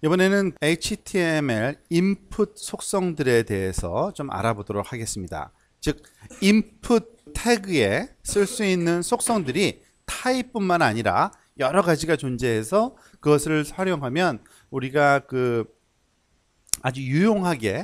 이번에는 HTML 인풋 속성들에 대해서 좀 알아보도록 하겠습니다. 즉 인풋 태그에 쓸 수 있는 속성들이 타입뿐만 아니라 여러 가지가 존재해서 그것을 활용하면 우리가 아주 유용하게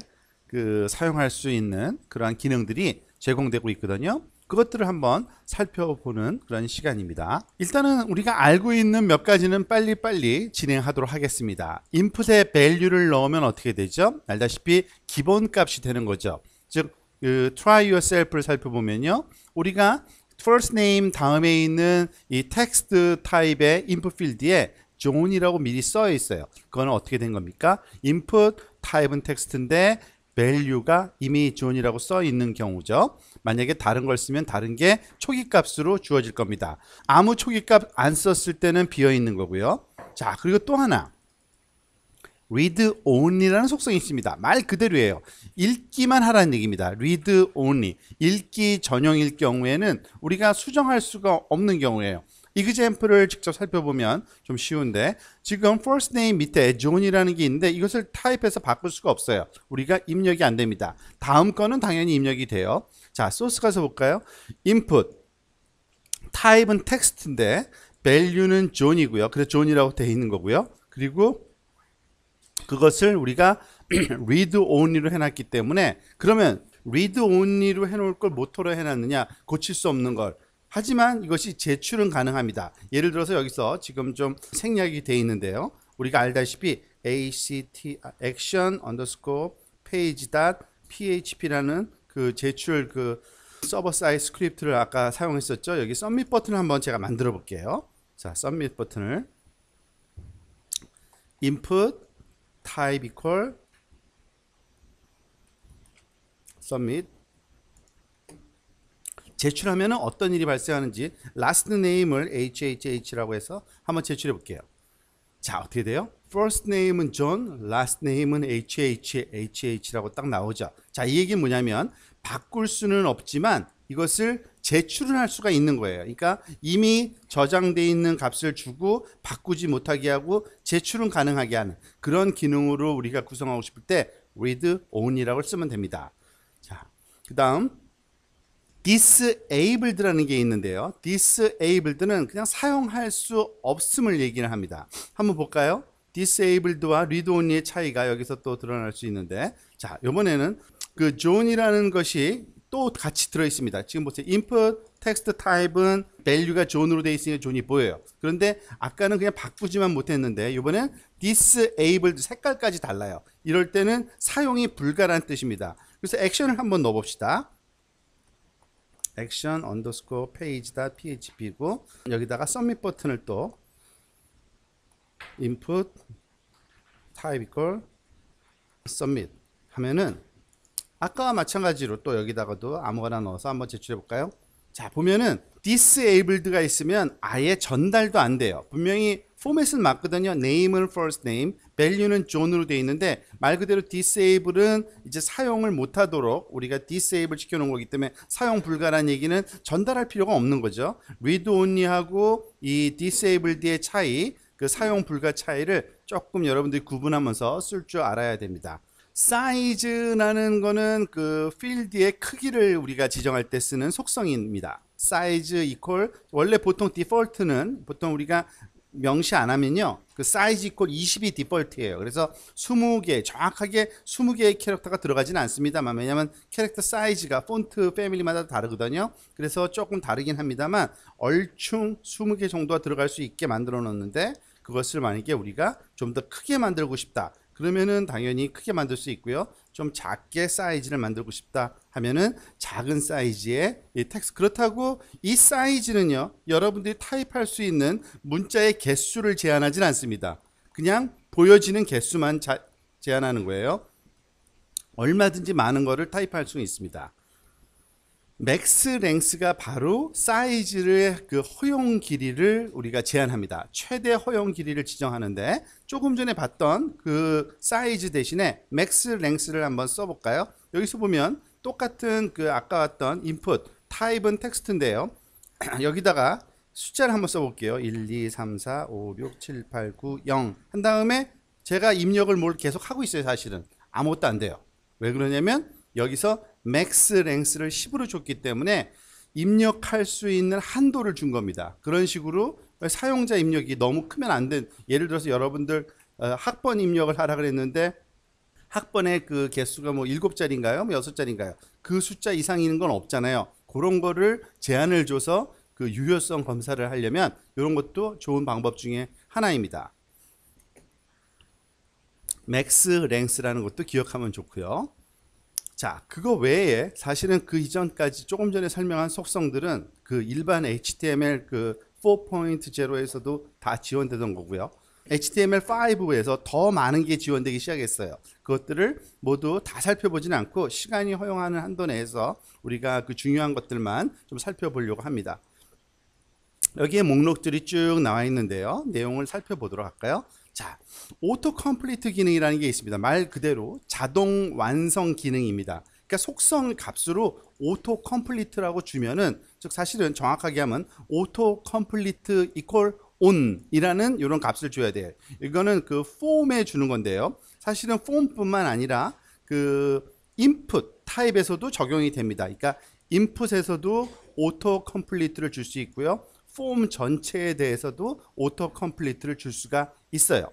사용할 수 있는 그러한 기능들이 제공되고 있거든요. 그것들을 한번 살펴보는 그런 시간입니다. 일단은 우리가 알고 있는 몇 가지는 빨리빨리 진행하도록 하겠습니다. 인풋에 value를 넣으면 어떻게 되죠? 알다시피 기본값이 되는 거죠. 즉 try yourself를 살펴보면요, 우리가 first name 다음에 있는 이 텍스트 타입의 input 필드에 John이라고 미리 써 있어요. 그거는 어떻게 된 겁니까? input 타입은 텍스트인데 value가 이미 John이라고 써 있는 경우죠. 만약에 다른 걸 쓰면 다른 게 초기값으로 주어질 겁니다. 아무 초기값 안 썼을 때는 비어 있는 거고요. 자, 그리고 또 하나, read only라는 속성이 있습니다. 말 그대로예요. 읽기만 하라는 얘기입니다. read only. 읽기 전용일 경우에는 우리가 수정할 수가 없는 경우예요. example을 직접 살펴보면 좀 쉬운데, 지금 first name 밑에 John이라는 게 있는데 이것을 타입해서 바꿀 수가 없어요. 우리가 입력이 안 됩니다. 다음 거는 당연히 입력이 돼요. 자, 소스 가서 볼까요? input 타입은 텍스트인데 value는 John이고요. 그래서 John이라고 되어 있는 거고요. 그리고 그것을 우리가 read only로 해놨기 때문에, 그러면 read only로 해놓을 걸 뭐토로 해놨느냐? 고칠 수 없는 걸. 하지만 이것이 제출은 가능합니다. 예를 들어서 여기서 지금 좀 생략이 되어 있는데요. 우리가 알다시피 action underscore page.php라는 제출 서버 사이드 스크립트를 아까 사용했었죠. 여기 submit 버튼을 한번 제가 만들어 볼게요. 자, submit 버튼을 input type equal submit. 제출하면 어떤 일이 발생하는지 last name을 HHH라고 해서 한번 제출해 볼게요. 자, 어떻게 돼요? first name은 John, last name은 HHH라고 딱 나오죠. 자, 이 얘기는 뭐냐면 바꿀 수는 없지만 이것을 제출을 할 수가 있는 거예요. 그러니까 이미 저장되어 있는 값을 주고 바꾸지 못하게 하고 제출은 가능하게 하는 그런 기능으로 우리가 구성하고 싶을 때 read only라고 쓰면 됩니다. 자, 그 다음 disabled라는 게 있는데요. disabled는 그냥 사용할 수 없음을 얘기를 합니다. 한번 볼까요? disabled와 read only의 차이가 여기서 또 드러날 수 있는데, 자, 이번에는 John이라는 것이 또 같이 들어 있습니다. 지금 보세요. input text type은 value가 John으로 되어 있으니까 John이 보여요. 그런데 아까는 그냥 바꾸지만 못했는데 이번엔 disabled 색깔까지 달라요. 이럴 때는 사용이 불가라는 뜻입니다. 그래서 액션을 한번 넣어 봅시다. action underscore page.php고 여기다가 submit 버튼을 또 input type equal submit 하면은 아까와 마찬가지로 또 여기다가도 아무거나 넣어서 한번 제출해 볼까요? 자, 보면은 disabled가 있으면 아예 전달도 안 돼요. 분명히 포맷은 맞거든요. name은 first name, value는 John으로 되어 있는데 말 그대로 disable은 이제 사용을 못하도록 우리가 disable 시켜놓은 거기 때문에 사용 불가라는 얘기는 전달할 필요가 없는 거죠. read only하고 이 disabled의 차이, 사용 불가 차이를 조금 여러분들이 구분하면서 쓸 줄 알아야 됩니다. 사이즈라는 거는 필드의 크기를 우리가 지정할 때 쓰는 속성입니다. 사이즈 이퀄, 원래 보통 디폴트는 보통 우리가 명시 안 하면요, 사이즈 이퀄 20이 디폴트예요. 그래서 20개, 정확하게 20개의 캐릭터가 들어가지는 않습니다만, 왜냐하면 캐릭터 사이즈가 폰트 패밀리마다 다르거든요. 그래서 조금 다르긴 합니다만 얼충 20개 정도가 들어갈 수 있게 만들어 놓는데, 그것을 만약에 우리가 좀 더 크게 만들고 싶다 그러면은 당연히 크게 만들 수 있고요. 좀 작게 사이즈를 만들고 싶다 하면은 작은 사이즈의 이 텍스트. 그렇다고 이 사이즈는요, 여러분들이 타입할 수 있는 문자의 개수를 제한하진 않습니다. 그냥 보여지는 개수만 제한하는 거예요. 얼마든지 많은 거를 타입할 수 있습니다. 맥스 랭스가 바로 사이즈의 허용 길이를 우리가 제한합니다. 최대 허용 길이를 지정하는데, 조금 전에 봤던 사이즈 대신에 맥스 랭스를 한번 써볼까요? 여기서 보면 똑같은 아까 봤던 input 타입은 텍스트인데요. 여기다가 숫자를 한번 써볼게요. 1, 2, 3, 4, 5, 6, 7, 8, 9, 0 한 다음에 제가 입력을 뭘 계속 하고 있어요. 사실은 아무것도 안 돼요. 왜 그러냐면 여기서 맥스 랭스를 10으로 줬기 때문에 입력할 수 있는 한도를 준 겁니다. 그런 식으로 사용자 입력이 너무 크면 안 된, 예를 들어서 여러분들 학번 입력을 하라 그랬는데 학번의 그 개수가 뭐 7자리인가요? 뭐 6자리인가요? 그 숫자 이상인 건 없잖아요. 그런 거를 제한을 줘서 그 유효성 검사를 하려면 이런 것도 좋은 방법 중에 하나입니다. 맥스 랭스라는 것도 기억하면 좋고요. 자, 그거 외에 사실은 그 이전까지 조금 전에 설명한 속성들은 그 일반 HTML 그 4.0에서도 다 지원되던 거고요. HTML5에서 더 많은 게 지원되기 시작했어요. 그것들을 모두 다 살펴보지는 않고 시간이 허용하는 한도 내에서 우리가 그 중요한 것들만 좀 살펴보려고 합니다. 여기에 목록들이 쭉 나와 있는데요. 내용을 살펴보도록 할까요? 자, 오토 컴플리트 기능이라는 게 있습니다. 말 그대로 자동 완성 기능입니다. 그러니까 속성 값으로 오토 컴플리트라고 주면은, 즉 사실은 정확하게 하면 오토 컴플리트 이퀄 on이라는 이런 값을 줘야 돼요. 이거는 그 폼에 주는 건데요. 사실은 폼뿐만 아니라 그 인풋 타입에서도 적용이 됩니다. 그러니까 인풋에서도 오토 컴플리트를 줄 수 있고요. 폼 전체에 대해서도 오토 컴플리트를 줄 수가 있어요.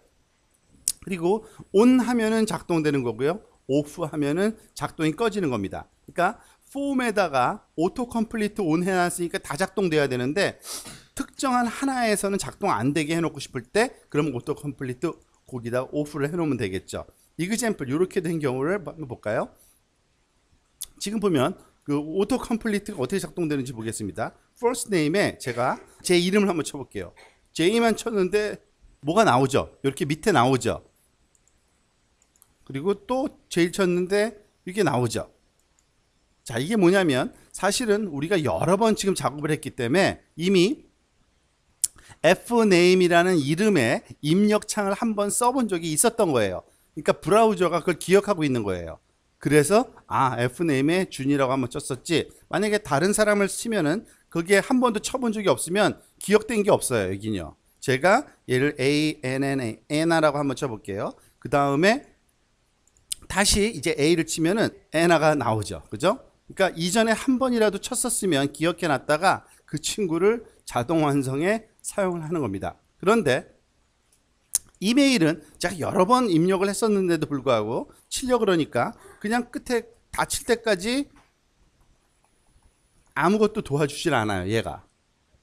그리고 on 하면은 작동되는 거고요. off 하면은 작동이 꺼지는 겁니다. 그러니까 폼에다가 오토 컴플리트 on 해놨으니까 다 작동돼야 되는데 특정한 하나에서는 작동 안 되게 해놓고 싶을 때 그럼 오토 컴플리트 거기다 off를 해놓으면 되겠죠. 이그젬플 이렇게 된 경우를 한번 볼까요? 지금 보면 그 오토 컴플리트가 어떻게 작동되는지 보겠습니다. first name에 제가 제 이름을 한번 쳐볼게요. J만 쳤는데 뭐가 나오죠? 이렇게 밑에 나오죠. 그리고 또 J 쳤는데 이게 나오죠. 자, 이게 뭐냐면 사실은 우리가 여러 번 지금 작업을 했기 때문에 이미 fname이라는 이름의 입력창을 한번 써본 적이 있었던 거예요. 그러니까 브라우저가 그걸 기억하고 있는 거예요. 그래서 fname에 준이라고 한번 쳤었지, 만약에 다른 사람을 치면은 거기에 한 번도 쳐본 적이 없으면 기억된 게 없어요. 여기는요. 제가 얘를 ANNA라고 한번 쳐볼게요. 그 다음에 다시 이제 A를 치면은 ANNA가 나오죠. 그죠? 그러니까 이전에 한 번이라도 쳤었으면 기억해 놨다가 그 친구를 자동 완성에 사용을 하는 겁니다. 그런데 이메일은 제가 여러 번 입력을 했었는데도 불구하고 치려고 그러니까 그냥 끝에 다 칠 때까지 아무것도 도와주질 않아요. 얘가.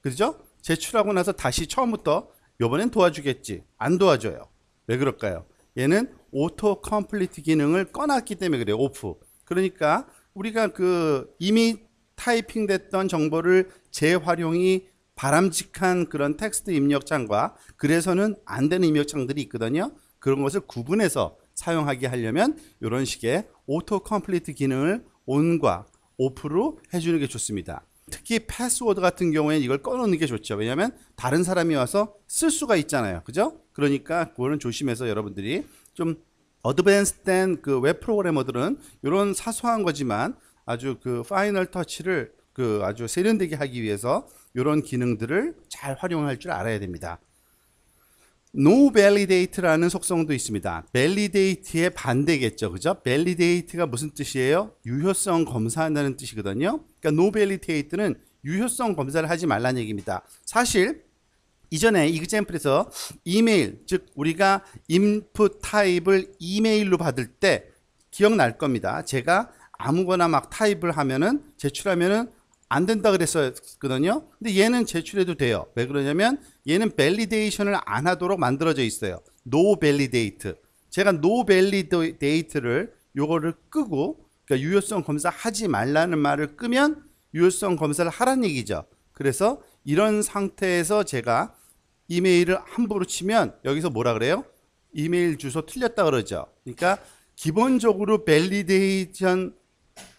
그죠? 제출하고 나서 다시 처음부터 요번엔 도와주겠지. 안 도와줘요. 왜 그럴까요? 얘는 오토 컴플리트 기능을 꺼놨기 때문에 그래요. 오프. 그러니까 우리가 그 이미 타이핑 됐던 정보를 재활용이 바람직한 그런 텍스트 입력창과 그래서는 안 되는 입력창들이 있거든요. 그런 것을 구분해서 사용하게 하려면 이런 식의 오토 컴플리트 기능을 on과 off로 해주는 게 좋습니다. 특히 패스워드 같은 경우에는 이걸 꺼놓는 게 좋죠. 왜냐하면 다른 사람이 와서 쓸 수가 있잖아요. 그죠? 그러니까 그거는 조심해서 여러분들이 좀 어드밴스된 그 웹 프로그래머들은 이런 사소한 거지만 아주 그 파이널 터치를 그 아주 세련되게 하기 위해서 이런 기능들을 잘 활용할 줄 알아야 됩니다. No validate라는 속성도 있습니다. validate의 반대겠죠. 그죠? validate가 무슨 뜻이에요? 유효성 검사한다는 뜻이거든요. 그러니까 no validate는 유효성 검사를 하지 말라는 얘기입니다. 사실 이전에 이그젬플에서 이메일, 즉 우리가 인풋 타입을 이메일로 받을 때 기억날 겁니다. 제가 아무거나 막 타입을 하면은 제출하면은 안 된다 그랬었거든요. 근데 얘는 제출해도 돼요. 왜 그러냐면 얘는 밸리데이션을 안 하도록 만들어져 있어요. No validate. 제가 no validate를 요거를 끄고, 그러니까 유효성 검사 하지 말라는 말을 끄면 유효성 검사를 하라는 얘기죠. 그래서 이런 상태에서 제가 이메일을 함부로 치면 여기서 뭐라 그래요? 이메일 주소 틀렸다 그러죠. 그러니까 기본적으로 밸리데이션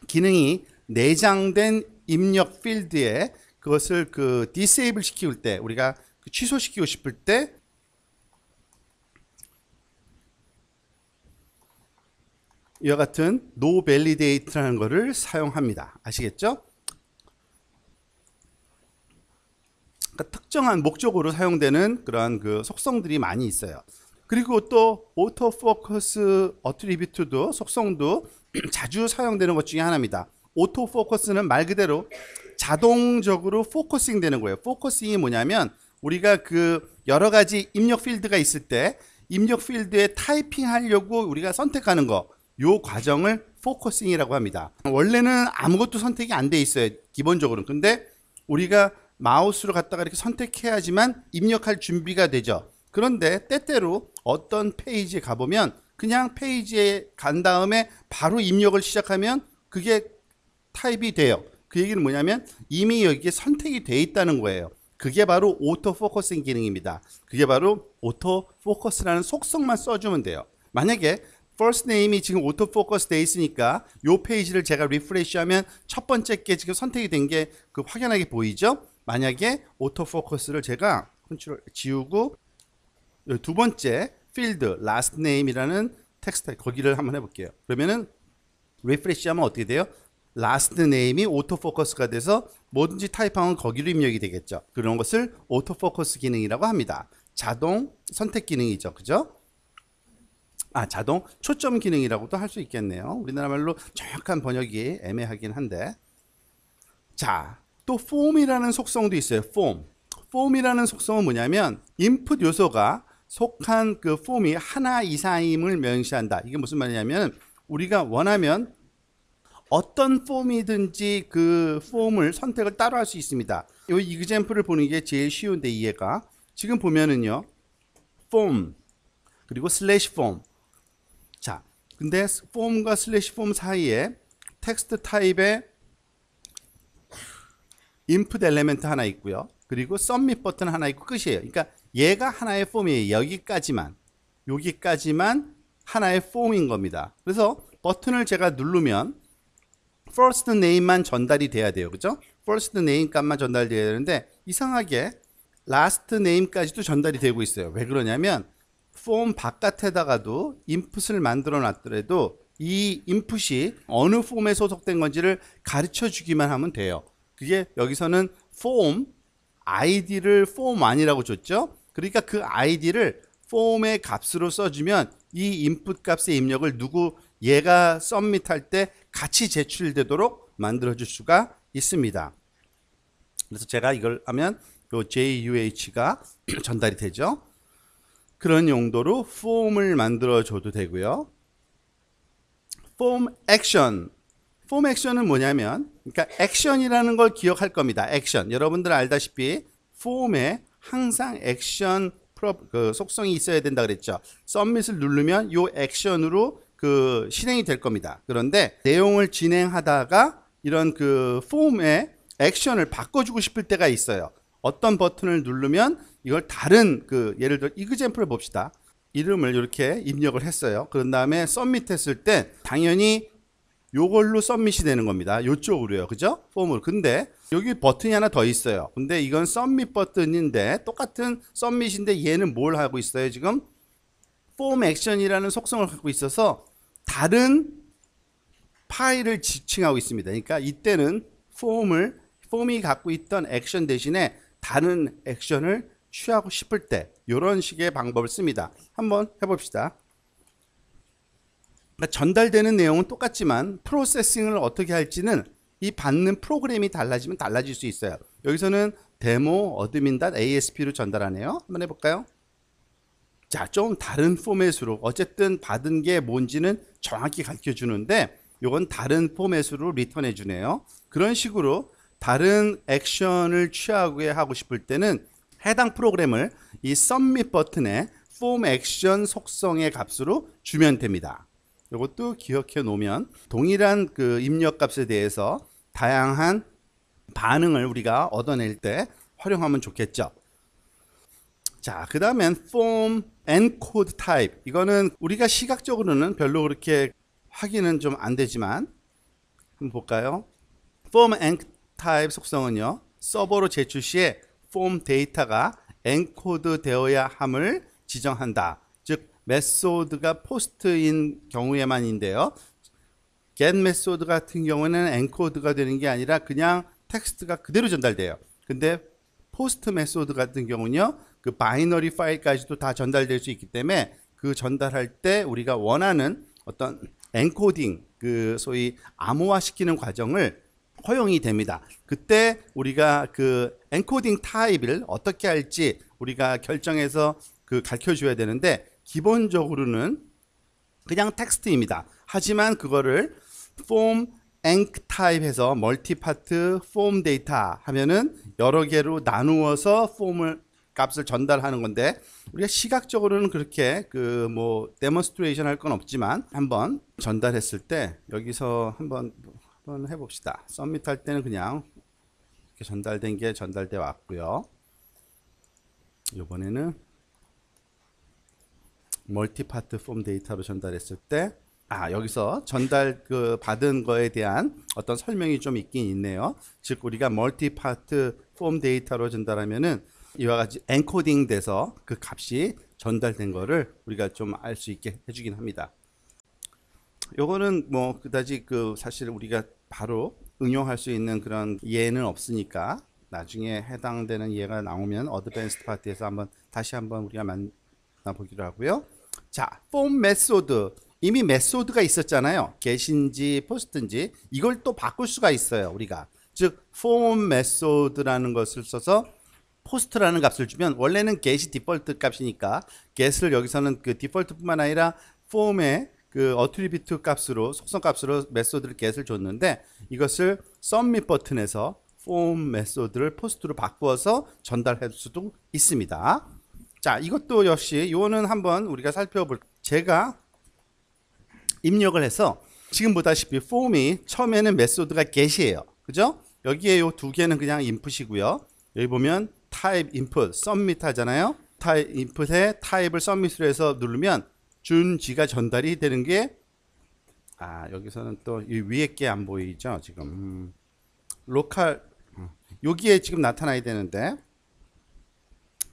기능이 내장된 입력 필드에 그것을 그 디세이블 시킬 때, 우리가 취소시키고 싶을 때 이와 같은 no validate라는 것을 사용합니다. 아시겠죠? 그러니까 특정한 목적으로 사용되는 그러한 그 속성들이 많이 있어요. 그리고 또 오토포커스 어트리뷰트도 속성도 자주 사용되는 것 중에 하나입니다. 오토포커스는 말 그대로 자동적으로 포커싱 되는 거예요. 포커싱이 뭐냐면 우리가 그 여러 가지 입력 필드가 있을 때 입력 필드에 타이핑 하려고 우리가 선택하는 거, 요 과정을 포커싱이라고 합니다. 원래는 아무것도 선택이 안 돼 있어요, 기본적으로는. 근데 우리가 마우스로 갖다가 이렇게 선택해야지만 입력할 준비가 되죠. 그런데 때때로 어떤 페이지에 가보면 그냥 페이지에 간 다음에 바로 입력을 시작하면 그게 타입이 돼요. 그 얘기는 뭐냐면 이미 여기에 선택이 돼 있다는 거예요. 그게 바로 오토 포커싱 기능입니다. 그게 바로 오토 포커스라는 속성만 써주면 돼요. 만약에 first name이 지금 오토 포커스 돼 있으니까 요 페이지를 제가 리프레시 하면 첫 번째 게 지금 선택이 된 게 그 확연하게 보이죠? 만약에 오토 포커스를 제가 컨트롤 지우고 두 번째 필드 last name이라는 텍스트 거기를 한번 해볼게요. 그러면은 리프레시 하면 어떻게 돼요? last name이 오토포커스가 돼서 뭐든지 타입하면 거기로 입력이 되겠죠. 그런 것을 오토포커스 기능이라고 합니다. 자동 선택 기능이죠. 그죠? 자동 초점 기능이라고도 할 수 있겠네요. 우리나라 말로 정확한 번역이 애매하긴 한데. 자, 또 form이라는 속성도 있어요. form이라는 속성은 뭐냐면 인풋 요소가 속한 그 form이 하나 이상임을 명시한다. 이게 무슨 말이냐면 우리가 원하면 어떤 폼이든지 그 폼을 선택을 따로 할 수 있습니다. 이 example을 보는 게 제일 쉬운데 이해가. 지금 보면은요. form 그리고 slash form. 자, 근데 form과 slash form 사이에 텍스트 타입에 input 엘리멘트 하나 있고요. 그리고 submit 버튼 하나 있고 끝이에요. 그러니까 얘가 하나의 폼이에요. 여기까지만 하나의 폼인 겁니다. 그래서 버튼을 제가 누르면 first name만 전달이 돼야 돼요. 그죠? first name 값만 전달돼야 되는데 이상하게 last name까지도 전달이 되고 있어요. 왜 그러냐면 폼 바깥에다가도 인풋을 만들어 놨더라도 이 인풋이 어느 폼에 소속된 건지를 가르쳐 주기만 하면 돼요. 그게 여기서는 폼 id를 form1이라고 줬죠. 그러니까 그 id를 폼의 값으로 써주면 이 인풋 값의 입력을 얘가 submit 할 때 같이 제출되도록 만들어줄 수가 있습니다. 그래서 제가 이걸 하면 요 JUH가 전달이 되죠. 그런 용도로 폼을 만들어줘도 되고요. 폼 액션. 폼 액션은 뭐냐면, 그러니까 액션이라는 걸 기억할 겁니다. 액션. 여러분들 알다시피 폼에 항상 액션 그 속성이 있어야 된다 그랬죠. submit을 누르면 요 액션으로 그 실행이 될 겁니다. 그런데 내용을 진행하다가 이런 그 폼의 액션을 바꿔주고 싶을 때가 있어요. 어떤 버튼을 누르면 이걸 다른 예를 들어 example을 봅시다. 이름을 이렇게 입력을 했어요. 그런 다음에 submit 했을 때 당연히 요걸로 submit이 되는 겁니다. 요쪽으로요. 그죠? 폼으로. 근데 여기 버튼이 하나 더 있어요. 근데 이건 submit 버튼인데 똑같은 submit인데 얘는 뭘 하고 있어요? 지금 폼 액션이라는 속성을 갖고 있어서 다른 파일을 지칭하고 있습니다. 그러니까 이때는 폼이 갖고 있던 액션 대신에 다른 액션을 취하고 싶을 때 이런 식의 방법을 씁니다. 한번 해봅시다. 그러니까 전달되는 내용은 똑같지만 프로세싱을 어떻게 할지는 이 받는 프로그램이 달라지면 달라질 수 있어요. 여기서는 데모 admin.asp로 전달하네요. 한번 해볼까요? 자, 좀 다른 포맷으로 어쨌든 받은 게 뭔지는 정확히 가르쳐 주는데 이건 다른 포맷으로 리턴해 주네요. 그런 식으로 다른 액션을 취하고 싶을 때는 해당 프로그램을 이 submit 버튼에 form action 속성의 값으로 주면 됩니다. 이것도 기억해 놓으면 동일한 그 입력 값에 대해서 다양한 반응을 우리가 얻어낼 때 활용하면 좋겠죠. 자, 그 다음엔 form encode type. 이거는 우리가 시각적으로는 별로 그렇게 확인은 좀 안 되지만 한번 볼까요? form encode type 속성은요, 서버로 제출 시에 form 데이터가 엔코드 되어야 함을 지정한다. 즉 메소드가 포스트인 경우에만인데요. get 메소드 같은 경우는 엔코드가 되는 게 아니라 그냥 텍스트가 그대로 전달돼요. 근데 포스트 메소드 같은 경우는요, 그 바이너리 파일까지도 다 전달될 수 있기 때문에 그 전달할 때 우리가 원하는 어떤 엔코딩, 그 소위 암호화시키는 과정을 허용이 됩니다. 그때 우리가 그 엔코딩 타입을 어떻게 할지 우리가 결정해서 그 가르쳐 줘야 되는데, 기본적으로는 그냥 텍스트입니다. 하지만 그거를 폼 enc 타입해서 멀티파트 폼 데이터 하면은 여러 개로 나누어서 폼을 값을 전달하는 건데, 우리가 시각적으로는 그렇게 그 뭐 데몬스트레이션 할 건 없지만 한번 전달했을 때 여기서 한번 해봅시다. 서밋 할 때는 그냥 이렇게 전달된 게 전달돼 왔고요. 이번에는 멀티파트 폼 데이터로 전달했을 때 여기서 전달 그 받은 거에 대한 어떤 설명이 좀 있긴 있네요. 즉 우리가 멀티파트 폼 데이터로 전달하면은 이와 같이 엔코딩 돼서 그 값이 전달된 거를 우리가 좀 알 수 있게 해주긴 합니다. 요거는 뭐 그다지 그 사실 우리가 바로 응용할 수 있는 그런 예는 없으니까 나중에 해당되는 예가 나오면 어드밴스드 파트에서 다시 한번 우리가 만나보기로 하고요. 자, 폼 메소드, 이미 메소드가 있었잖아요. get인지 post인지. 이걸 또 바꿀 수가 있어요, 우리가. 즉 폼 메소드라는 것을 써서 post라는 값을 주면, 원래는 get이 디폴트 값이니까 get을 여기서는 그 디폴트뿐만 아니라 폼의 그 어트리뷰트 값으로, 속성 값으로 메소드를 get을 줬는데, 이것을 submit 버튼에서 폼 메소드를 post로 바꾸어서 전달할 수도 있습니다. 자, 이것도 역시 이거는 한번 우리가 살펴볼, 제가 입력을 해서 지금 보다시피 폼이 처음에는 메소드가 get이에요. 그죠? 여기에 요 두 개는 그냥 인풋이고요. 여기 보면 타입 인풋 submit 하잖아요. 타입 인풋에 타입을 submit으로 해서 누르면 준 지가 전달이 되는 게, 여기서는 또 이 위에 게 안 보이죠 지금. 로컬, 여기에 지금 나타나야 되는데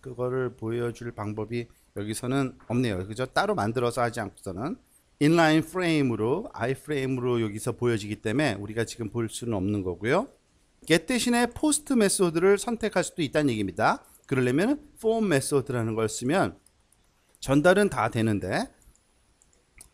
그거를 보여줄 방법이 여기서는 없네요. 그죠? 따로 만들어서 하지 않고서는 인라인 프레임으로, 아이프레임으로 여기서 보여지기 때문에 우리가 지금 볼 수는 없는 거고요. get 대신에 post 메소드를 선택할 수도 있다는 얘기입니다. 그러려면 form 메소드라는 걸 쓰면 전달은 다 되는데,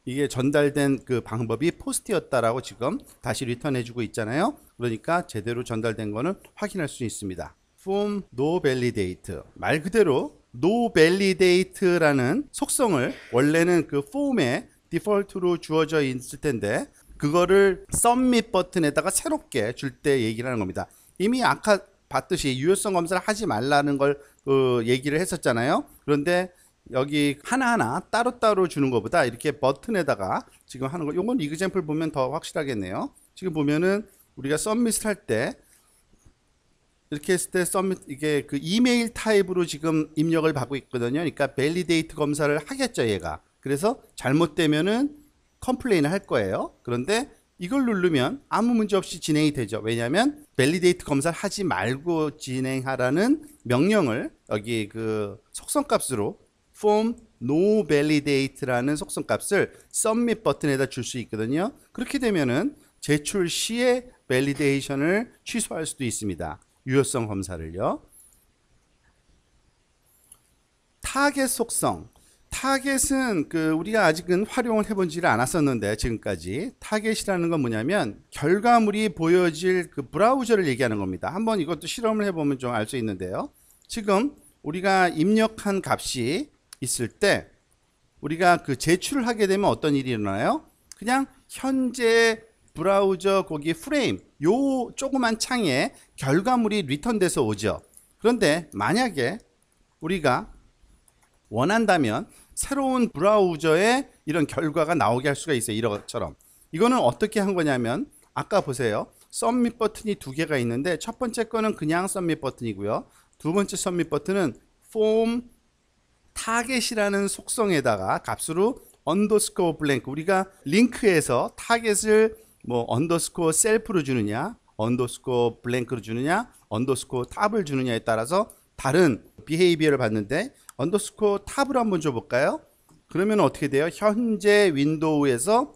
이게 전달된 그 방법이 post였다라고 지금 다시 리턴해 주고 있잖아요. 그러니까 제대로 전달된 거는 확인할 수 있습니다. form no validate, 말 그대로 no validate라는 속성을 원래는 그 폼에 디폴트로 주어져 있을 텐데, 그거를 submit 버튼에다가 새롭게 줄 때 얘기를 하는 겁니다. 이미 아까 봤듯이 유효성 검사를 하지 말라는 걸 얘기를 했었잖아요. 그런데 여기 하나하나 따로따로 주는 것보다 이렇게 버튼에다가 지금 하는 거, 요건 이그젬플 보면 더 확실하겠네요. 지금 보면은 우리가 submit을 할 때 이렇게 했을 때 submit, 이게 그 이메일 타입으로 지금 입력을 받고 있거든요. 그러니까 validate 검사를 하겠죠, 얘가. 그래서 잘못되면은 컴플레인을 할 거예요. 그런데 이걸 누르면 아무 문제 없이 진행이 되죠. 왜냐하면 validate 검사를 하지 말고 진행하라는 명령을 여기 그 속성값으로 form no validate라는 속성값을 submit 버튼에다 줄 수 있거든요. 그렇게 되면은 제출 시에 validation을 취소할 수도 있습니다. 유효성 검사를요. 타겟 속성. 타겟은 그 우리가 아직은 활용을 해보지를 않았었는데, 지금까지 타겟이라는 건 뭐냐면 결과물이 보여질 그 브라우저를 얘기하는 겁니다. 한번 이것도 실험을 해보면 좀 알 수 있는데요. 지금 우리가 입력한 값이 있을 때 우리가 그 제출을 하게 되면 어떤 일이 일어나요? 그냥 현재 브라우저 거기 프레임 요 조그만 창에 결과물이 리턴돼서 오죠. 그런데 만약에 우리가 원한다면 새로운 브라우저에 이런 결과가 나오게 할 수가 있어요. 이것처럼. 이거는 어떻게 한 거냐면, 아까 보세요. submit 버튼이 두 개가 있는데, 첫 번째 거는 그냥 submit 버튼이고요. 두 번째 submit 버튼은 form target이라는 속성에다가 값으로 underscore blank, 우리가 링크에서 타겟을 뭐 underscore self로 주느냐, underscore blank로 주느냐, underscore tab을 주느냐에 따라서 다른 비헤이비어를 봤는데, 언더스코어 탑을 한번 줘볼까요? 그러면 어떻게 돼요? 현재 윈도우에서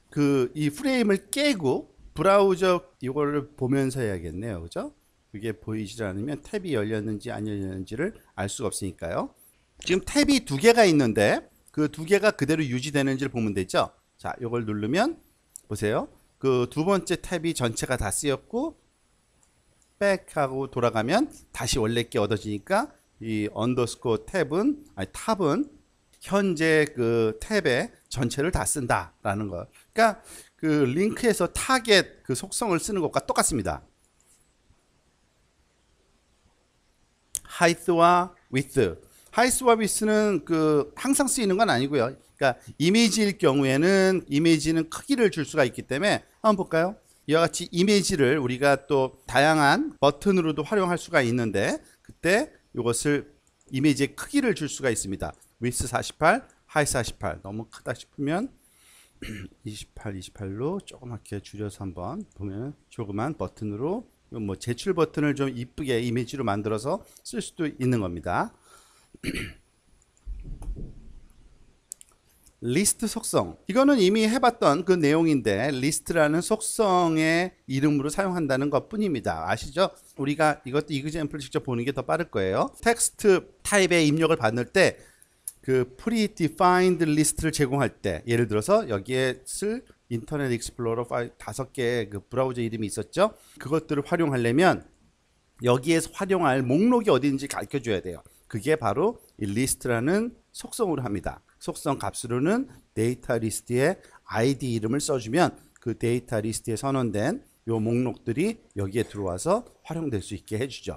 그 이 프레임을 깨고 브라우저 이거를 보면서 해야겠네요. 그죠? 그게 보이지 않으면 탭이 열렸는지 안 열렸는지를 알 수가 없으니까요. 지금 탭이 두 개가 있는데 그 두 개가 그대로 유지되는지를 보면 되죠. 자, 이걸 누르면 보세요. 그 두 번째 탭이 전체가 다 쓰였고 백하고 돌아가면 다시 원래 게 얻어지니까 이 언더스코어 탑은 현재 그 탭의 전체를 다 쓴다라는 거. 그러니까 그 링크에서 타겟 그 속성을 쓰는 것과 똑같습니다. height와 width. height와 width는 그 항상 쓰이는 건 아니고요. 그러니까 이미지일 경우에는 이미지는 크기를 줄 수가 있기 때문에 한번 볼까요? 이와 같이 이미지를 우리가 또 다양한 버튼으로도 활용할 수가 있는데 그때 이것을 이미지의 크기를 줄 수가 있습니다. width 48, height 48. 너무 크다 싶으면 28로 조그맣게 줄여서 한번 보면 조그만 버튼으로 뭐 제출 버튼을 좀 이쁘게 이미지로 만들어서 쓸 수도 있는 겁니다. 리스트 속성, 이거는 이미 해봤던 그 내용인데 리스트라는 속성의 이름으로 사용한다는 것 뿐입니다. 아시죠? 우리가 이것도 이그젬플을 직접 보는 게 더 빠를 거예요. 텍스트 타입의 입력을 받을 때 그 predefined 리스트를 제공할 때, 예를 들어서 여기에 쓸 인터넷 익스플로러 파일 5개의 그 브라우저 이름이 있었죠. 그것들을 활용하려면 여기에서 활용할 목록이 어디인지 가르쳐 줘야 돼요. 그게 바로 이 리스트라는 속성으로 합니다. 속성 값으로는 데이터 리스트의 ID 이름을 써주면 그 데이터 리스트에 선언된 요 목록들이 여기에 들어와서 활용될 수 있게 해주죠.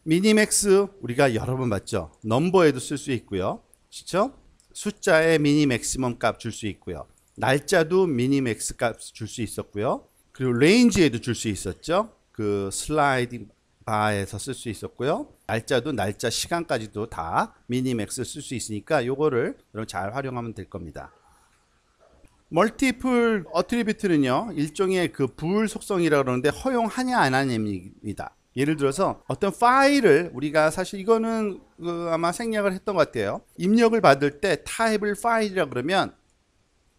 미니맥스 우리가 여러 번 봤죠. 넘버에도 쓸 수 있고요. 그렇죠? 숫자의 미니 맥시멈 값 줄 수 있고요. 날짜도 미니 맥스 값 줄 수 있었고요. 그리고 레인지에도 줄 수 있었죠. 그 슬라이딩 바에서 쓸 수 있었고요. 날짜도 날짜 시간까지도 다 미니맥스 쓸 수 있으니까 요거를 여러분 잘 활용하면 될 겁니다. 멀티플 어트리뷰트는요 일종의 그 부을 속성이라고 그러는데 허용하냐 안 하냐입니다. 예를 들어서 어떤 파일을 우리가 사실 이거는 그 아마 생략을 했던 것 같아요. 입력을 받을 때 타입을 파일이라 그러면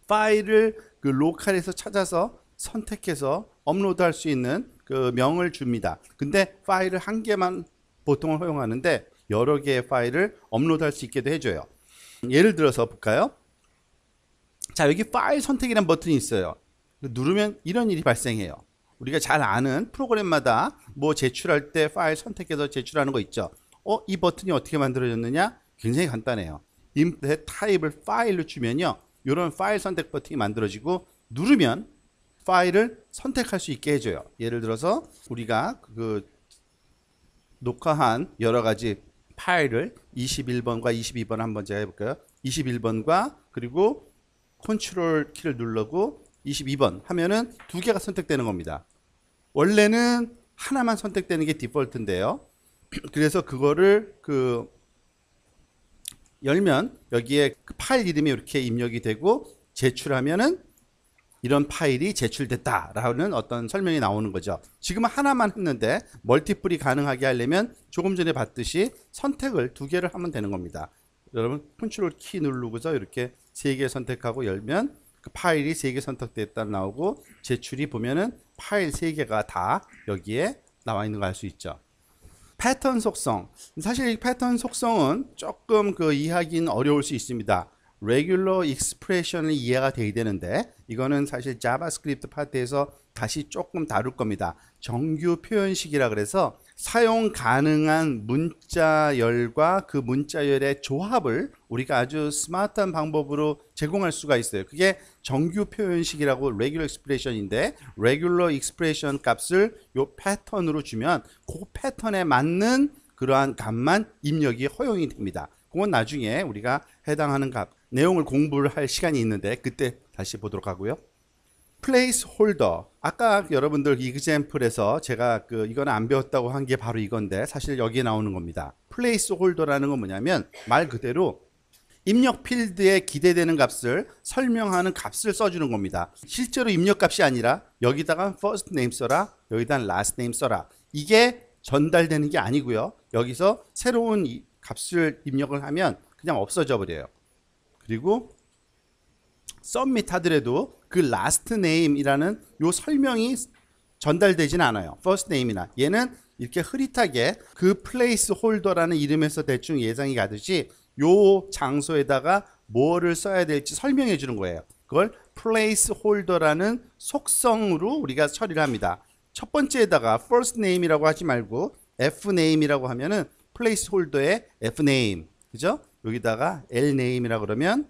파일을 그 로컬에서 찾아서 선택해서 업로드할 수 있는 그 명을 줍니다. 근데 파일을 한 개만 보통은 허용하는데 여러 개의 파일을 업로드할 수 있게도 해줘요. 예를 들어서 볼까요? 자, 여기 파일 선택이라는 버튼이 있어요. 누르면 이런 일이 발생해요. 우리가 잘 아는 프로그램마다 뭐 제출할 때 파일 선택해서 제출하는 거 있죠. 이 버튼이 어떻게 만들어졌느냐? 굉장히 간단해요. 인풋 타입을 파일로 주면요, 이런 파일 선택 버튼이 만들어지고 누르면 파일을 선택할 수 있게 해줘요. 예를 들어서 우리가 그 녹화한 여러 가지 파일을 21번과 22번 한번 제가 해볼까요? 21번과 그리고 컨트롤 키를 누르고 22번 하면은 두 개가 선택되는 겁니다. 원래는 하나만 선택되는 게 디폴트인데요. 그래서 그거를 그 열면 여기에 그 파일 이름이 이렇게 입력이 되고 제출하면은 이런 파일이 제출됐다라는 어떤 설명이 나오는 거죠. 지금은 하나만 했는데 멀티플이 가능하게 하려면 조금 전에 봤듯이 선택을 두 개를 하면 되는 겁니다. 여러분 컨트롤 키 누르고서 이렇게 세 개 선택하고 열면 그 파일이 3개 선택됐다 나오고 제출이 보면은 파일 3개가 다 여기에 나와 있는 거 알 수 있죠. 패턴 속성. 사실 이 패턴 속성은 조금 그 이해하기는 어려울 수 있습니다. regular expression을 이해가 돼야 되는데 이거는 사실 자바스크립트 파트에서 다시 조금 다룰 겁니다. 정규 표현식이라 그래서 사용 가능한 문자열과 그 문자열의 조합을 우리가 아주 스마트한 방법으로 제공할 수가 있어요. 그게 정규 표현식이라고 regular expression인데 regular expression 값을 요 패턴으로 주면 그 패턴에 맞는 그러한 값만 입력이 허용이 됩니다. 그건 나중에 우리가 해당하는 값 내용을 공부를 할 시간이 있는데 그때 다시 보도록 하고요. 플레이스홀더. 아까 여러분들 이그젬플에서 제가 이거는 안 배웠다고 한 게 바로 이건데 사실 여기에 나오는 겁니다. 플레이스홀더라는 건 뭐냐면 말 그대로 입력 필드에 기대되는 값을 설명하는 값을 써주는 겁니다. 실제로 입력 값이 아니라 여기다가 first name 써라, 여기다 last name 써라. 이게 전달되는 게 아니고요. 여기서 새로운 값을 입력을 하면 그냥 없어져 버려요. 그리고 서밋 하더라도 그 last name이라는 요 설명이 전달되진 않아요. first name이나 얘는 이렇게 흐릿하게 그 플레이스 홀더라는 이름에서 대충 예상이 가듯이 요 장소에다가 뭐를 써야 될지 설명해 주는 거예요. 그걸 플레이스 홀더라는 속성으로 우리가 처리를 합니다. 첫 번째에다가 first name이라고 하지 말고 f name이라고 하면은 플레이스 홀더의 f name, 그죠? 여기다가 l name이라고 그러면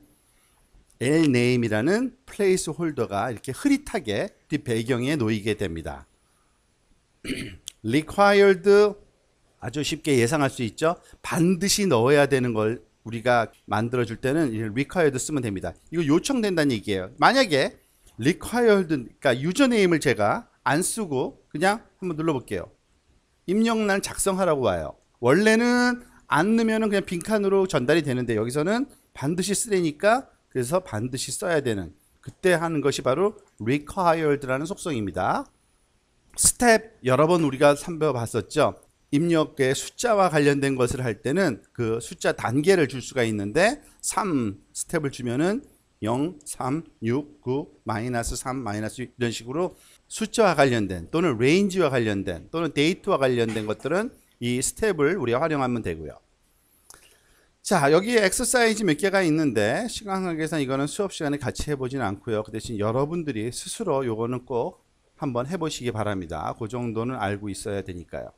l name이라는 플레이스 홀더가 이렇게 흐릿하게 뒷 배경에 놓이게 됩니다. required, 아주 쉽게 예상할 수 있죠. 반드시 넣어야 되는 걸 우리가 만들어 줄 때는 required 쓰면 됩니다. 이거 요청된다는 얘기예요. 만약에 required, 그러니까 유저네임을 제가 안 쓰고 그냥 한번 눌러볼게요. 입력란 작성하라고 와요. 원래는 안 넣으면 그냥 빈칸으로 전달이 되는데 여기서는 반드시 쓰라니까, 그래서 반드시 써야 되는, 그때 하는 것이 바로 required라는 속성입니다. 스텝 여러 번 우리가 살펴봤었죠. 입력의 숫자와 관련된 것을 할 때는 그 숫자 단계를 줄 수가 있는데 3 스텝을 주면은 0, 3, 6, 9, 마이너스 3, 마이너스 6 이런 식으로 숫자와 관련된 또는 레인지와 관련된 또는 데이트와 관련된 것들은 이 스텝을 우리가 활용하면 되고요. 자, 여기에 엑서사이즈 몇 개가 있는데 시간 관계상 이거는 수업 시간에 같이 해보지는 않고요. 그 대신 여러분들이 스스로 요거는 꼭 한번 해보시기 바랍니다. 그 정도는 알고 있어야 되니까요.